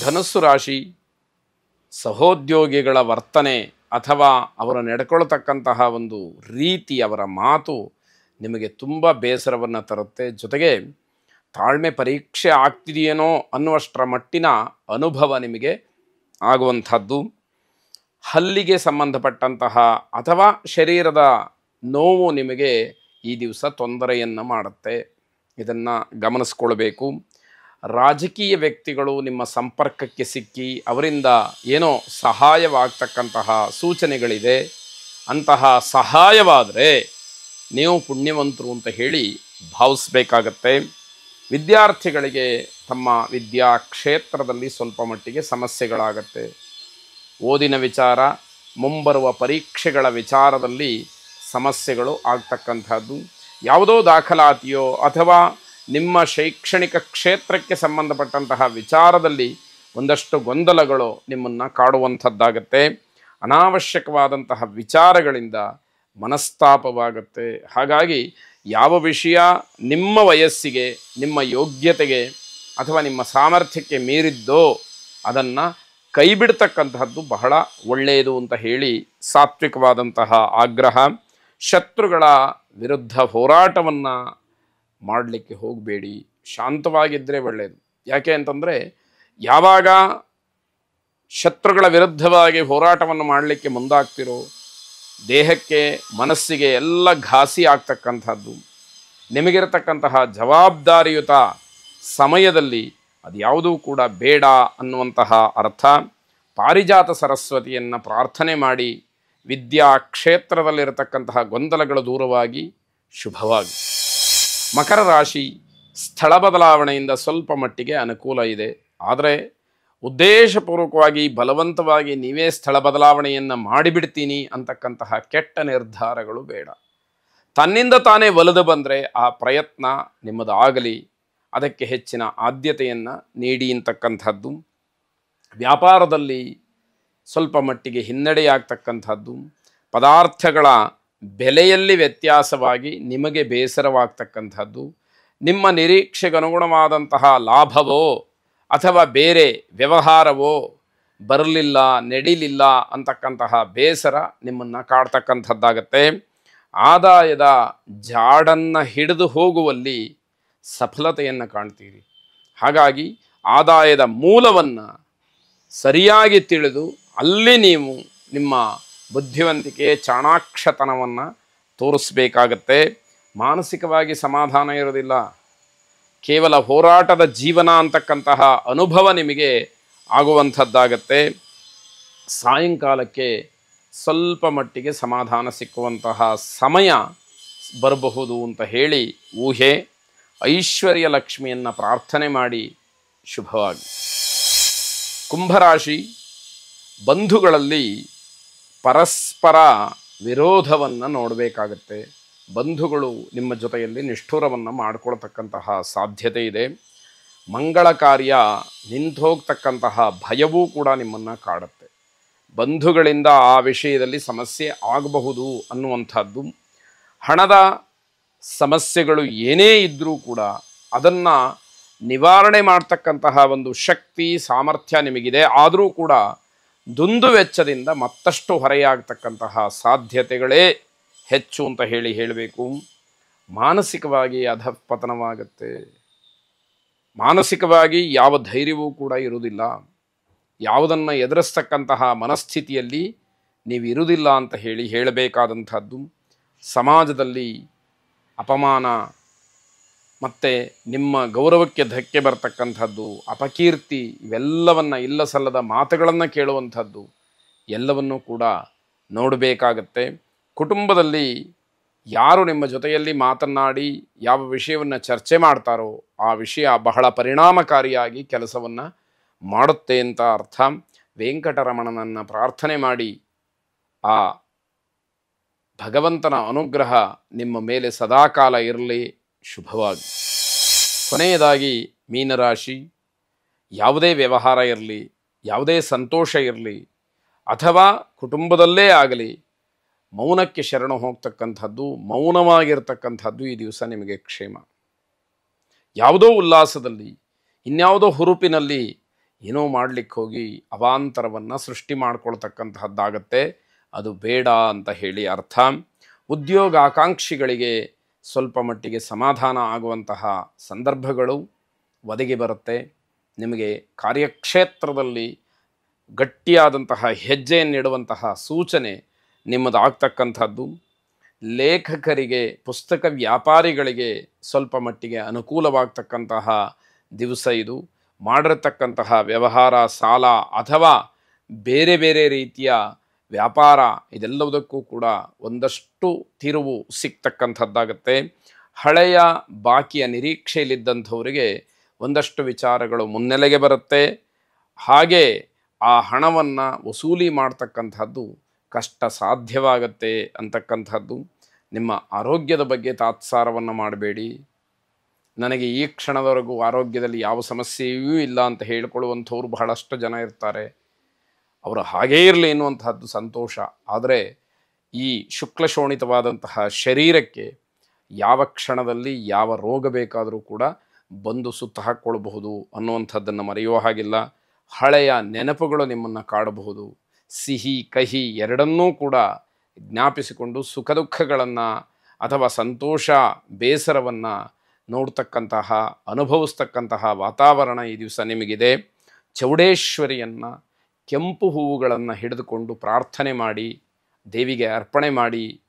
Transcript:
ಧನುಸ್ಸು ರಾಶಿ, ಸಹೋದ್ಯೋಗಿಗಳ ವರ್ತನೆ ಅಥವಾ ಅವರು ನಡ್ಕೊಳ್ತಕ್ಕಂತಹ ಒಂದು ರೀತಿ, ಅವರ ಮಾತು ನಿಮಗೆ ತುಂಬ ಬೇಸರವನ್ನು ತರುತ್ತೆ. ಜೊತೆಗೆ ತಾಳ್ಮೆ ಪರೀಕ್ಷೆ ಆಗ್ತಿದೆಯೇನೋ ಅನ್ನುವಷ್ಟರ ಮಟ್ಟಿನ ಅನುಭವ ನಿಮಗೆ ಆಗುವಂಥದ್ದು. ಹಲ್ಲಿಗೆ ಸಂಬಂಧಪಟ್ಟಂತಹ ಅಥವಾ ಶರೀರದ ನೋವು ನಿಮಗೆ ಈ ದಿವಸ ತೊಂದರೆಯನ್ನು ಮಾಡುತ್ತೆ. ಇದನ್ನು ಗಮನಿಸ್ಕೊಳ್ಬೇಕು. ರಾಜಕೀಯ ವ್ಯಕ್ತಿಗಳು ನಿಮ್ಮ ಸಂಪರ್ಕಕ್ಕೆ ಸಿಕ್ಕಿ ಅವರಿಂದ ಏನೋ ಸಹಾಯವಾಗ್ತಕ್ಕಂತಹ ಸೂಚನೆಗಳಿದೆ. ಅಂತಹ ಸಹಾಯವಾದರೆ ನೀವು ಪುಣ್ಯವಂತರು ಅಂತ ಹೇಳಿ ಭಾವಿಸ್ಬೇಕಾಗತ್ತೆ. ವಿದ್ಯಾರ್ಥಿಗಳಿಗೆ ತಮ್ಮ ವಿದ್ಯಾ ಕ್ಷೇತ್ರದಲ್ಲಿ ಸ್ವಲ್ಪ ಮಟ್ಟಿಗೆ ಸಮಸ್ಯೆಗಳಾಗತ್ತೆ. ಓದಿನ ವಿಚಾರ, ಮುಂಬರುವ ಪರೀಕ್ಷೆಗಳ ವಿಚಾರದಲ್ಲಿ ಸಮಸ್ಯೆಗಳು ಆಗ್ತಕ್ಕಂಥದ್ದು. ಯಾವುದೋ ದಾಖಲಾತಿಯೋ ಅಥವಾ ನಿಮ್ಮ ಶೈಕ್ಷಣಿಕ ಕ್ಷೇತ್ರಕ್ಕೆ ಸಂಬಂಧಪಟ್ಟಂತಹ ವಿಚಾರದಲ್ಲಿ ಒಂದಷ್ಟು ಗೊಂದಲಗಳು ನಿಮ್ಮನ್ನು ಕಾಡುವಂಥದ್ದಾಗತ್ತೆ. ಅನಾವಶ್ಯಕವಾದಂತಹ ವಿಚಾರಗಳಿಂದ ಮನಸ್ತಾಪವಾಗುತ್ತೆ. ಹಾಗಾಗಿ ಯಾವ ವಿಷಯ ನಿಮ್ಮ ವಯಸ್ಸಿಗೆ, ನಿಮ್ಮ ಯೋಗ್ಯತೆಗೆ ಅಥವಾ ನಿಮ್ಮ ಸಾಮರ್ಥ್ಯಕ್ಕೆ ಮೀರಿದ್ದೋ ಅದನ್ನು ಕೈ ಬಿಡ್ತಕ್ಕಂತಹದ್ದು ಬಹಳ ಒಳ್ಳೆಯದು ಅಂತ ಹೇಳಿ ಸಾತ್ವಿಕವಾದಂತಹ ಆಗ್ರಹ. ಶತ್ರುಗಳ ವಿರುದ್ಧ ಹೋರಾಟವನ್ನು ಮಾಡಲಿಕ್ಕೆ ಹೋಗಬೇಡಿ, ಶಾಂತವಾಗಿದ್ದರೆ ಒಳ್ಳೆಯದು. ಯಾಕೆ ಅಂತಂದರೆ ಯಾವಾಗ ಶತ್ರುಗಳ ವಿರುದ್ಧವಾಗಿ ಹೋರಾಟವನ್ನು ಮಾಡಲಿಕ್ಕೆ ಮುಂದಾಗ್ತಿರೋ ದೇಹಕ್ಕೆ, ಮನಸ್ಸಿಗೆ ಎಲ್ಲ ಘಾಸಿ ಆಗ್ತಕ್ಕಂಥದ್ದು. ನಿಮಗಿರತಕ್ಕಂತಹ ಜವಾಬ್ದಾರಿಯುತ ಸಮಯದಲ್ಲಿ ಅದು ಯಾವುದೂ ಕೂಡ ಬೇಡ ಅನ್ನುವಂತಹ ಅರ್ಥ. ಪಾರಿಜಾತ ಸರಸ್ವತಿಯನ್ನು ಪ್ರಾರ್ಥನೆ ಮಾಡಿ ವಿದ್ಯಾ ಕ್ಷೇತ್ರದಲ್ಲಿರತಕ್ಕಂತಹ ಗೊಂದಲಗಳು ದೂರವಾಗಿ ಶುಭವಾಗಿ. ಮಕರ ರಾಶಿ, ಸ್ಥಳ ಬದಲಾವಣೆಯಿಂದ ಸ್ವಲ್ಪ ಮಟ್ಟಿಗೆ ಅನುಕೂಲ ಇದೆ. ಆದರೆ ಉದ್ದೇಶಪೂರ್ವಕವಾಗಿ ಬಲವಂತವಾಗಿ ನೀವೇ ಸ್ಥಳ ಬದಲಾವಣೆಯನ್ನು ಮಾಡಿಬಿಡ್ತೀನಿ ಅಂತಕ್ಕಂತಹ ಕೆಟ್ಟ ನಿರ್ಧಾರಗಳು ಬೇಡ. ತನ್ನಿಂದ ತಾನೇ ಒಲಿದು ಬಂದರೆ ಆ ಪ್ರಯತ್ನ ನಿಮ್ಮದಾಗಲಿ, ಅದಕ್ಕೆ ಹೆಚ್ಚಿನ ಆದ್ಯತೆಯನ್ನು ನೀಡಿ ಅಂತಕ್ಕಂಥದ್ದು. ವ್ಯಾಪಾರದಲ್ಲಿ ಸ್ವಲ್ಪ ಮಟ್ಟಿಗೆ ಹಿನ್ನಡೆಯಾಗ್ತಕ್ಕಂಥದ್ದು. ಪದಾರ್ಥಗಳ ಬೆಲೆಯಲ್ಲಿ ವ್ಯತ್ಯಾಸವಾಗಿ ನಿಮಗೆ ಬೇಸರವಾಗ್ತಕ್ಕಂಥದ್ದು. ನಿಮ್ಮ ನಿರೀಕ್ಷೆಗನುಗುಣವಾದಂತಹ ಲಾಭವೋ ಅಥವಾ ಬೇರೆ ವ್ಯವಹಾರವೋ ಬರಲಿಲ್ಲ, ನಡೀಲಿಲ್ಲ ಅಂತಕ್ಕಂತಹ ಬೇಸರ ನಿಮ್ಮನ್ನು ಕಾಡ್ತಕ್ಕಂಥದ್ದಾಗತ್ತೆ. ಆದಾಯದ ಜಾಡನ್ನು ಹಿಡಿದು ಹೋಗುವಲ್ಲಿ ಸಫಲತೆಯನ್ನು ಕಾಣ್ತೀರಿ. ಹಾಗಾಗಿ ಆದಾಯದ ಮೂಲವನ್ನು ಸರಿಯಾಗಿ ತಿಳಿದು ಅಲ್ಲಿ ನೀವು ನಿಮ್ಮ ಬುದ್ಧಿವಂತಿಕೆ, ಚಾಣಾಕ್ಷತನವನ್ನು ತೋರಿಸಬೇಕಾಗತ್ತೆ. ಮಾನಸಿಕವಾಗಿ ಸಮಾಧಾನ ಇರೋದಿಲ್ಲ. ಕೇವಲ ಹೋರಾಟದ ಜೀವನ ಅಂತಕ್ಕಂತಹ ಅನುಭವ ನಿಮಗೆ ಆಗುವಂಥದ್ದಾಗತ್ತೆ. ಸಾಯಂಕಾಲಕ್ಕೆ ಸ್ವಲ್ಪ ಮಟ್ಟಿಗೆ ಸಮಾಧಾನ ಸಿಕ್ಕುವಂತಹ ಸಮಯ ಬರಬಹುದು ಅಂತ ಹೇಳಿ ಊಹೆ. ಐಶ್ವರ್ಯ ಲಕ್ಷ್ಮಿಯನ್ನು ಪ್ರಾರ್ಥನೆ ಮಾಡಿ ಶುಭವಾಗಿ. ಕುಂಭರಾಶಿ, ಬಂಧುಗಳಲ್ಲಿ ಪರಸ್ಪರ ವಿರೋಧವನ್ನು ನೋಡಬೇಕಾಗತ್ತೆ. ಬಂಧುಗಳು ನಿಮ್ಮ ಜೊತೆಯಲ್ಲಿ ನಿಷ್ಠುರವನ್ನು ಮಾಡಿಕೊಳ್ತಕ್ಕಂತಹ ಸಾಧ್ಯತೆ ಇದೆ. ಮಂಗಳ ಕಾರ್ಯ ನಿಂತು ಹೋಗ್ತಕ್ಕಂತಹ ಭಯವೂ ಕೂಡ ನಿಮ್ಮನ್ನು ಕಾಡುತ್ತೆ. ಬಂಧುಗಳಿಂದ ಆ ವಿಷಯದಲ್ಲಿ ಸಮಸ್ಯೆ ಆಗಬಹುದು ಅನ್ನುವಂಥದ್ದು. ಹಣದ ಸಮಸ್ಯೆಗಳು ಏನೇ ಇದ್ದರೂ ಕೂಡ ಅದನ್ನು ನಿವಾರಣೆ ಮಾಡ್ತಕ್ಕಂತಹ ಒಂದು ಶಕ್ತಿ, ಸಾಮರ್ಥ್ಯ ನಿಮಗಿದೆ. ಆದರೂ ಕೂಡ ದುಂದು ವೆಚ್ಚದಿಂದ ಮತ್ತಷ್ಟು ಹೊರೆಯಾಗ್ತಕ್ಕಂತಹ ಸಾಧ್ಯತೆಗಳೇ ಹೆಚ್ಚು ಅಂತ ಹೇಳಬೇಕು. ಮಾನಸಿಕವಾಗಿ ಅಧಃಪತನವಾಗುತ್ತೆ. ಮಾನಸಿಕವಾಗಿ ಯಾವ ಧೈರ್ಯವೂ ಕೂಡ ಇರುವುದಿಲ್ಲ. ಯಾವುದನ್ನು ಎದುರಿಸ್ತಕ್ಕಂತಹ ಮನಸ್ಥಿತಿಯಲ್ಲಿ ನೀವು ಇರುವುದಿಲ್ಲ ಅಂತ ಹೇಳಬೇಕಾದಂಥದ್ದು. ಸಮಾಜದಲ್ಲಿ ಅಪಮಾನ ಮತ್ತು ನಿಮ್ಮ ಗೌರವಕ್ಕೆ ಧಕ್ಕೆ ಬರ್ತಕ್ಕಂಥದ್ದು, ಅಪಕೀರ್ತಿ, ಇವೆಲ್ಲವನ್ನು ಇಲ್ಲ ಸಲ್ಲದ ಮಾತುಗಳನ್ನು ಕೇಳುವಂಥದ್ದು ಎಲ್ಲವನ್ನೂ ಕೂಡ ನೋಡಬೇಕಾಗತ್ತೆ. ಕುಟುಂಬದಲ್ಲಿ ಯಾರು ನಿಮ್ಮ ಜೊತೆಯಲ್ಲಿ ಮಾತನಾಡಿ ಯಾವ ವಿಷಯವನ್ನು ಚರ್ಚೆ ಮಾಡ್ತಾರೋ ಆ ವಿಷಯ ಬಹಳ ಪರಿಣಾಮಕಾರಿಯಾಗಿ ಕೆಲಸವನ್ನು ಮಾಡುತ್ತೆ ಅಂತ ಅರ್ಥ. ವೆಂಕಟರಮಣನನ್ನು ಪ್ರಾರ್ಥನೆ ಮಾಡಿ ಆ ಭಗವಂತನ ಅನುಗ್ರಹ ನಿಮ್ಮ ಮೇಲೆ ಸದಾಕಾಲ ಇರಲಿ. ಶುಭವಾಗಿ. ಕೊನೆಯದಾಗಿ ಮೀನರಾಶಿ, ಯಾವುದೇ ವ್ಯವಹಾರ ಇರಲಿ, ಯಾವುದೇ ಸಂತೋಷ ಇರಲಿ ಅಥವಾ ಕುಟುಂಬದಲ್ಲೇ ಆಗಲಿ, ಮೌನಕ್ಕೆ ಶರಣು ಹೋಗ್ತಕ್ಕಂಥದ್ದು, ಮೌನವಾಗಿರ್ತಕ್ಕಂಥದ್ದು ಈ ದಿವಸ ನಿಮಗೆ ಕ್ಷೇಮ. ಯಾವುದೋ ಉಲ್ಲಾಸದಲ್ಲಿ, ಇನ್ಯಾವುದೋ ಹುರುಪಿನಲ್ಲಿ ಏನೋ ಮಾಡಲಿಕ್ಕೆ ಹೋಗಿ ಅವಾಂತರವನ್ನು ಸೃಷ್ಟಿ ಮಾಡ್ಕೊಳ್ತಕ್ಕಂತಹದ್ದಾಗತ್ತೆ. ಅದು ಬೇಡ ಅಂತ ಹೇಳಿ ಅರ್ಥ. ಉದ್ಯೋಗಾಕಾಂಕ್ಷಿಗಳಿಗೆ ಸ್ವಲ್ಪ ಮಟ್ಟಿಗೆ ಸಮಾಧಾನ ಆಗುವಂತಹ ಸಂದರ್ಭಗಳು ಒದಗಿ ಬರುತ್ತೆ. ನಿಮಗೆ ಕಾರ್ಯಕ್ಷೇತ್ರದಲ್ಲಿ ಗಟ್ಟಿಯಾದಂತಹ ಹೆಜ್ಜೆಯನ್ನಿಡುವಂತಹ ಸೂಚನೆ ನಿಮ್ಮದಾಗ್ತಕ್ಕಂಥದ್ದು. ಲೇಖಕರಿಗೆ, ಪುಸ್ತಕ ವ್ಯಾಪಾರಿಗಳಿಗೆ ಸ್ವಲ್ಪ ಮಟ್ಟಿಗೆ ಅನುಕೂಲವಾಗ್ತಕ್ಕಂತಹ ದಿವಸ ಇದು. ಮಾಡಿರತಕ್ಕಂತಹ ವ್ಯವಹಾರ, ಸಾಲ ಅಥವಾ ಬೇರೆ ಬೇರೆ ರೀತಿಯ ವ್ಯಾಪಾರ ಇದೆಲ್ಲದಕ್ಕೂ ಕೂಡ ಒಂದಷ್ಟು ತಿರುವು ಸಿಗ್ತಕ್ಕಂಥದ್ದಾಗತ್ತೆ. ಹಳೆಯ ಬಾಕಿಯ ನಿರೀಕ್ಷೆಯಲ್ಲಿದ್ದಂಥವರಿಗೆ ಒಂದಷ್ಟು ವಿಚಾರಗಳು ಮುನ್ನೆಲೆಗೆ ಬರುತ್ತೆ. ಹಾಗೆ ಆ ಹಣವನ್ನು ವಸೂಲಿ ಮಾಡ್ತಕ್ಕಂಥದ್ದು ಕಷ್ಟ ಸಾಧ್ಯವಾಗತ್ತೆ ಅಂತಕ್ಕಂಥದ್ದು. ನಿಮ್ಮ ಆರೋಗ್ಯದ ಬಗ್ಗೆ ತಾತ್ಸಾರವನ್ನು ಮಾಡಬೇಡಿ. ನನಗೆ ಈ ಕ್ಷಣದವರೆಗೂ ಆರೋಗ್ಯದಲ್ಲಿ ಯಾವ ಸಮಸ್ಯೆಯೂ ಇಲ್ಲ ಅಂತ ಹೇಳಿಕೊಳ್ಳುವಂಥವ್ರು ಬಹಳಷ್ಟು ಜನ ಇರ್ತಾರೆ. ಅವರು ಹಾಗೇ ಇರಲಿ ಎನ್ನುವಂತಹದ್ದು ಸಂತೋಷ. ಆದರೆ ಈ ಶುಕ್ಲಶೋಣಿತವಾದಂತಹ ಶರೀರಕ್ಕೆ ಯಾವ ಕ್ಷಣದಲ್ಲಿ ಯಾವ ರೋಗ ಬೇಕಾದರೂ ಕೂಡ ಬಂದು ಸುತ್ತ ಹಾಕ್ಕೊಳ್ಬಹುದು ಅನ್ನುವಂಥದ್ದನ್ನು ಮರೆಯುವ ಹಾಗಿಲ್ಲ. ಹಳೆಯ ನೆನಪುಗಳು ನಿಮ್ಮನ್ನು ಕಾಡಬಹುದು. ಸಿಹಿ ಕಹಿ ಎರಡನ್ನೂ ಕೂಡ ಜ್ಞಾಪಿಸಿಕೊಂಡು ಸುಖ ದುಃಖಗಳನ್ನು ಅಥವಾ ಸಂತೋಷ ಬೇಸರವನ್ನು ನೋಡ್ತಕ್ಕಂತಹ, ಅನುಭವಿಸ್ತಕ್ಕಂತಹ ವಾತಾವರಣ ಈ ದಿವಸ ನಿಮಗಿದೆ. ಚೌಡೇಶ್ವರಿಯನ್ನು ಕೆಂಪು ಹೂವುಗಳನ್ನು ಹಿಡಿದುಕೊಂಡು ಪ್ರಾರ್ಥನೆ ಮಾಡಿ, ದೇವಿಗೆ ಅರ್ಪಣೆ ಮಾಡಿ